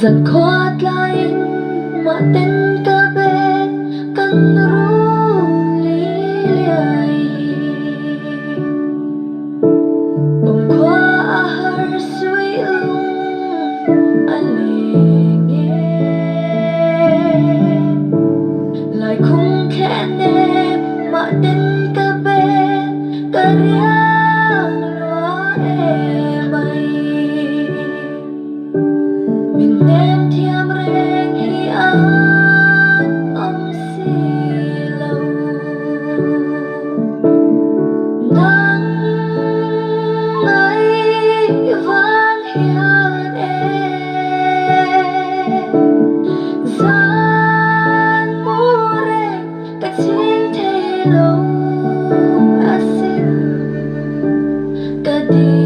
giật khoát lại mà tên ca bê cần ru li liai bông khoa har suy anh nghe lại không khen em mà tên ca bê ca riang loa em ai mình em thiam reng hi an om si lâu nắng ấy vang hiền em gian mô reng cách xin thế lâu asin cả đi